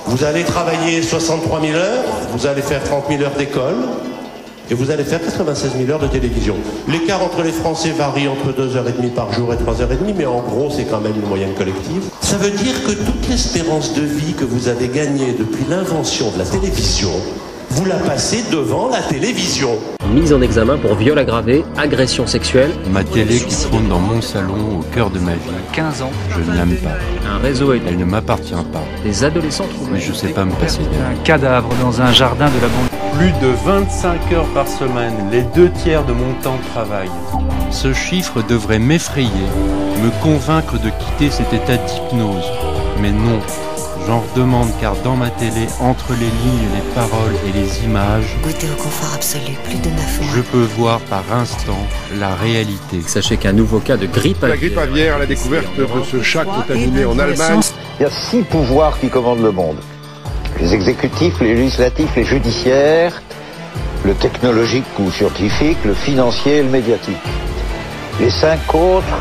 Vous allez travailler 63 000 heures, vous allez faire 30 000 heures d'école, et vous allez faire 96 000 heures de télévision. L'écart entre les Français varie entre 2h30 par jour et 3h30, mais en gros, c'est quand même une moyenne collective. Ça veut dire que toute l'espérance de vie que vous avez gagnée depuis l'invention de la télévision, vous la passez devant la télévision. Mise en examen pour viol aggravé, agression sexuelle. Ma télé qui trône dans mon salon au cœur de ma vie. 15 ans. Je ne l'aime pas. Un réseau et Elle ne m'appartient pas. des adolescents trouvés. Mais je sais pas me passer d'elle. Un cadavre dans un jardin de la banlieue. Plus de 25 heures par semaine, les 2/3 de mon temps de travail. Ce chiffre devrait m'effrayer, me convaincre de quitter cet état d'hypnose. Mais non, j'en redemande car dans ma télé, entre les lignes, les paroles et les images, Goûtez au confort absolu, plus de 9 mois. je peux voir par instant la réalité. Sachez qu'un nouveau cas de grippe La grippe aviaire, la découverte de ce chat contaminé en Allemagne. Il y a 6 pouvoirs qui commandent le monde. Les exécutifs, les législatifs, les judiciaires, le technologique ou scientifique, le financier et le médiatique. Les 5 autres,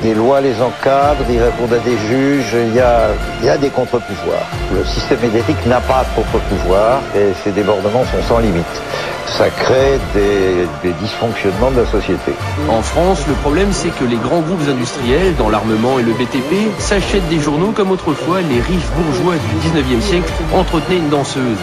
des lois les encadrent, ils répondent à des juges, il y a des contre-pouvoirs. Le système médiatique n'a pas de contre-pouvoir et ses débordements sont sans limite. Ça crée des dysfonctionnements de la société. En France, le problème c'est que les grands groupes industriels, dans l'armement et le BTP, s'achètent des journaux comme autrefois les riches bourgeois du 19e siècle entretenaient une danseuse.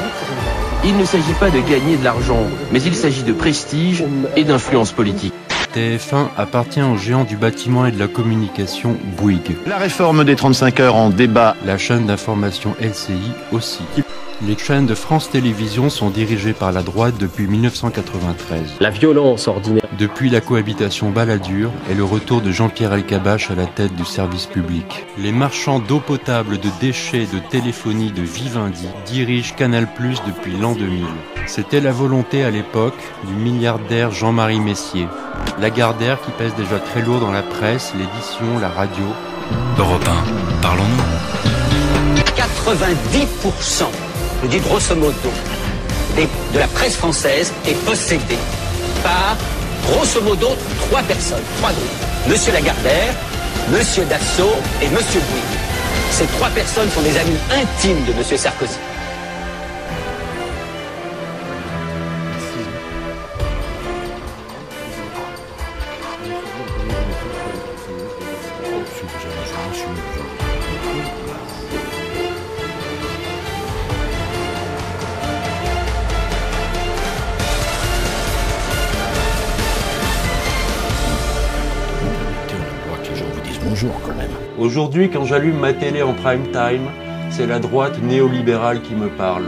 Il ne s'agit pas de gagner de l'argent, mais il s'agit de prestige et d'influence politique. TF1 appartient aux géants du bâtiment et de la communication Bouygues. La réforme des 35 heures en débat. La chaîne d'information LCI aussi. Les chaînes de France Télévisions sont dirigées par la droite depuis 1993. La violence ordinaire. Depuis la cohabitation Balladur et le retour de Jean-Pierre Elkabbach à la tête du service public. Les marchands d'eau potable, de déchets, de téléphonie, de Vivendi dirigent Canal+ depuis l'an 2000. C'était la volonté à l'époque du milliardaire Jean-Marie Messier. Lagardère qui pèse déjà très lourd dans la presse, l'édition, la radio. Europe 1, parlons-nous. 90%, je dis grosso modo, de la presse française est possédée par, grosso modo, 3 personnes, 3 groupes. Monsieur Lagardère, Monsieur Dassault et Monsieur Bouygues. Ces 3 personnes sont des amis intimes de Monsieur Sarkozy. Bonjour quand même. Aujourd'hui, quand j'allume ma télé en prime time, c'est la droite néolibérale qui me parle.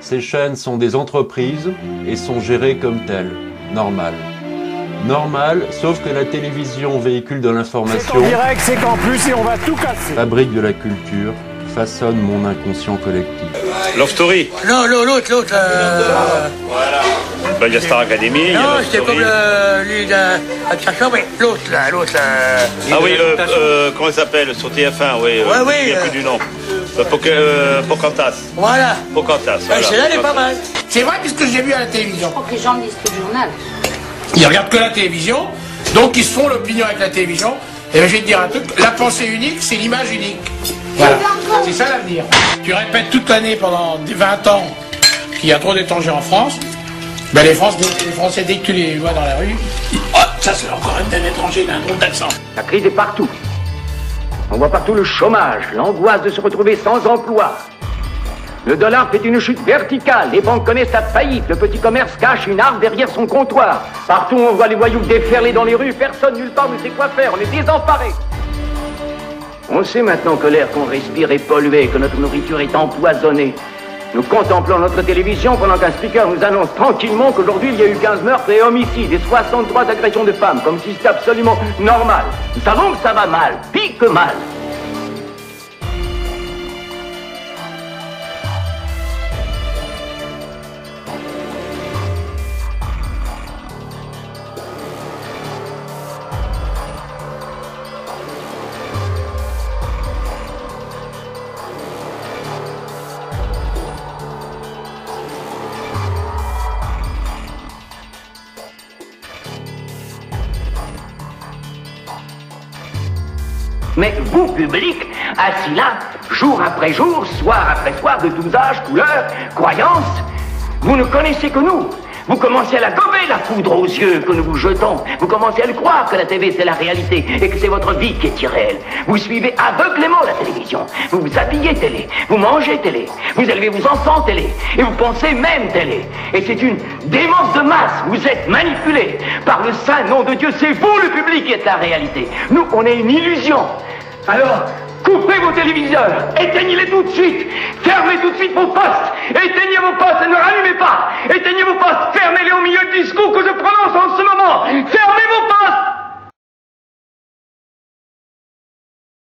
Ces chaînes sont des entreprises et sont gérées comme telles. Normal. Normal, sauf que la télévision, véhicule de l'information, C'est en direct, c'est qu'en plus et on va tout casser. fabrique de la culture, façonne mon inconscient collectif. Love Story. Non, l'autre. Voilà. Ben, il y a Star Academy, il y a Non, Love c'est Story. comme lui de mais l'autre. Ah oui, comment il s'appelle sur TF1, oui. Ouais, oui, il n'y a plus du nom. Pocahontas. Voilà. Pocahontas. Voilà. Celle-là, elle est pas mal. C'est vrai, puisque j'ai vu à la télévision. Je crois que les gens lisent tout le journal. Ils regardent que la télévision, donc ils se font l'opinion avec la télévision. Et je vais te dire un truc, la pensée unique, c'est l'image unique. Voilà. C'est ça l'avenir. Tu répètes toute l'année pendant 20 ans qu'il y a trop d'étrangers en France. Ben les Français, dès que tu les vois dans la rue, ils disent, oh, ça c'est encore un étranger, d'un drôle d'accent. La crise est partout. On voit partout le chômage, l'angoisse de se retrouver sans emploi. Le dollar fait une chute verticale, les banques connaissent la faillite, le petit commerce cache une arme derrière son comptoir. Partout on voit les voyous déferler dans les rues, personne nulle part ne sait quoi faire, on est désemparés. On sait maintenant que l'air qu'on respire est pollué, que notre nourriture est empoisonnée. Nous contemplons notre télévision pendant qu'un speaker nous annonce tranquillement qu'aujourd'hui il y a eu 15 meurtres et homicides et 63 agressions de femmes, comme si c'était absolument normal. Nous savons que ça va mal, pire que mal. Mais vous, public, assis là, jour après jour, soir après soir, de tous âges, couleurs, croyances. Vous ne connaissez que nous. Vous commencez à la gober, la foudre aux yeux que nous vous jetons. Vous commencez à le croire que la TV c'est la réalité et que c'est votre vie qui est irréelle. Vous suivez aveuglément la télévision. Vous vous habillez télé. Vous mangez télé. Vous élevez vos enfants télé. Et vous pensez même télé. Et c'est une démence de masse. Vous êtes manipulés par le saint nom de Dieu. C'est vous le public qui êtes la réalité. Nous, on est une illusion. Alors, coupez vos téléviseurs, éteignez-les tout de suite, fermez tout de suite vos postes, éteignez vos postes et ne rallumez pas, éteignez vos postes, fermez-les au milieu du discours que je prononce en ce moment, fermez vos postes.